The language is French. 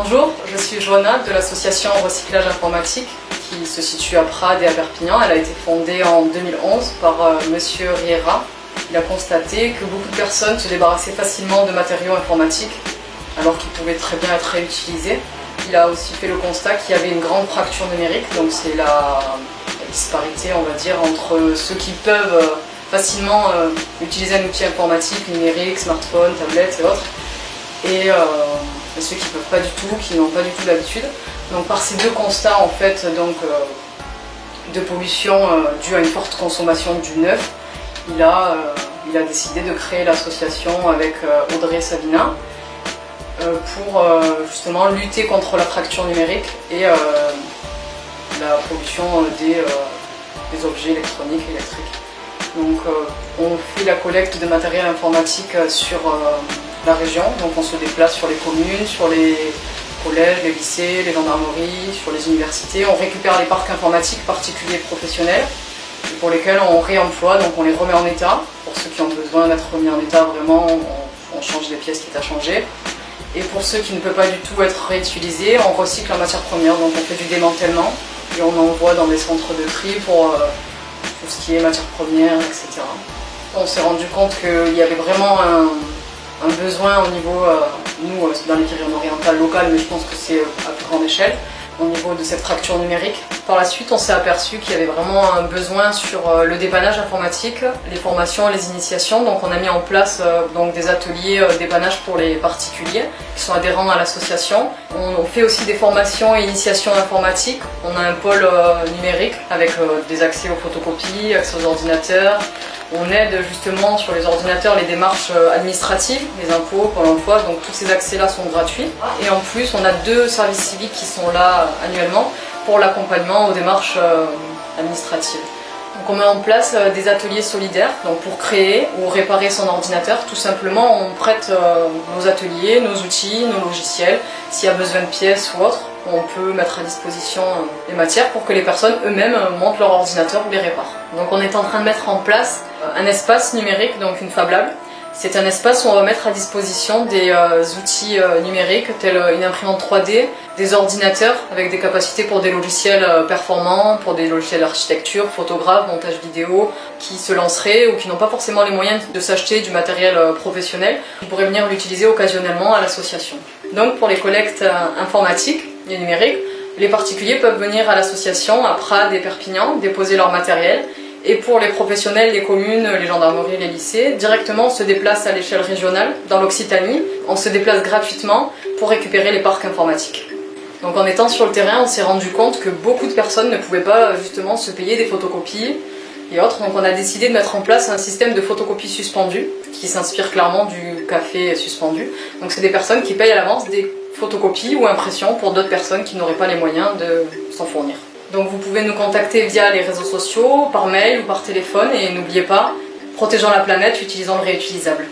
Bonjour, je suis Johanna de l'association Recyclage Informatique qui se situe à Prades et à Perpignan. Elle a été fondée en 2011 par Monsieur Riera. Il a constaté que beaucoup de personnes se débarrassaient facilement de matériaux informatiques alors qu'ils pouvaient très bien être réutilisés. Il a aussi fait le constat qu'il y avait une grande fracture numérique, donc c'est la disparité, on va dire, entre ceux qui peuvent facilement utiliser un outil informatique, numérique, smartphone, tablette et autres, et ceux qui ne peuvent pas du tout, qui n'ont pas du tout l'habitude. Donc par ces deux constats en fait, de pollution due à une forte consommation du neuf, il a décidé de créer l'association avec Audrey Sabina pour justement lutter contre la fracture numérique et la pollution des objets électroniques et électriques. Donc on fait la collecte de matériel informatique sur la région, donc on se déplace sur les communes, sur les collèges, les lycées, les gendarmeries, sur les universités. On récupère les parcs informatiques particuliers et professionnels pour lesquels on réemploie, donc on les remet en état. Pour ceux qui ont besoin d'être remis en état, vraiment, on change les pièces qui est à changer. Et pour ceux qui ne peuvent pas du tout être réutilisés, on recycle la matière première, donc on fait du démantèlement et on envoie dans des centres de tri pour tout ce qui est matière première, etc. On s'est rendu compte qu'il y avait vraiment un besoin au niveau, nous dans les Pyrénées-Orientales locales, mais je pense que c'est à plus grande échelle, au niveau de cette fracture numérique. Par la suite, on s'est aperçu qu'il y avait vraiment un besoin sur le dépannage informatique, les formations, les initiations. Donc on a mis en place des ateliers dépannage pour les particuliers qui sont adhérents à l'association. On fait aussi des formations et initiations informatiques. On a un pôle numérique avec des accès aux photocopies, accès aux ordinateurs. On aide justement sur les ordinateurs les démarches administratives, les impôts, Pôle emploi, donc tous ces accès-là sont gratuits. Et en plus, on a 2 services civiques qui sont là annuellement pour l'accompagnement aux démarches administratives. Donc on met en place des ateliers solidaires donc pour créer ou réparer son ordinateur. Tout simplement, on prête nos ateliers, nos outils, nos logiciels. S'il y a besoin de pièces ou autre, on peut mettre à disposition les matières pour que les personnes eux-mêmes montent leur ordinateur ou les réparent. Donc on est en train de mettre en place un espace numérique, donc une Fab Lab. C'est un espace où on va mettre à disposition des outils numériques tels une imprimante 3D, des ordinateurs avec des capacités pour des logiciels performants, pour des logiciels d'architecture, photographe, montage vidéo, qui se lanceraient ou qui n'ont pas forcément les moyens de s'acheter du matériel professionnel, qui pourraient venir l'utiliser occasionnellement à l'association. Donc pour les collectes informatiques et numériques, les particuliers peuvent venir à l'association à Prades et Perpignan déposer leur matériel. Et pour les professionnels, les communes, les gendarmeries, les lycées, directement on se déplace à l'échelle régionale, dans l'Occitanie. On se déplace gratuitement pour récupérer les parcs informatiques. Donc en étant sur le terrain, on s'est rendu compte que beaucoup de personnes ne pouvaient pas justement se payer des photocopies et autres. Donc on a décidé de mettre en place un système de photocopie suspendue qui s'inspire clairement du café suspendu. Donc c'est des personnes qui payent à l'avance des photocopies ou impressions pour d'autres personnes qui n'auraient pas les moyens de s'en fournir. Donc vous pouvez nous contacter via les réseaux sociaux, par mail ou par téléphone et n'oubliez pas, protégeons la planète, utilisons le réutilisable.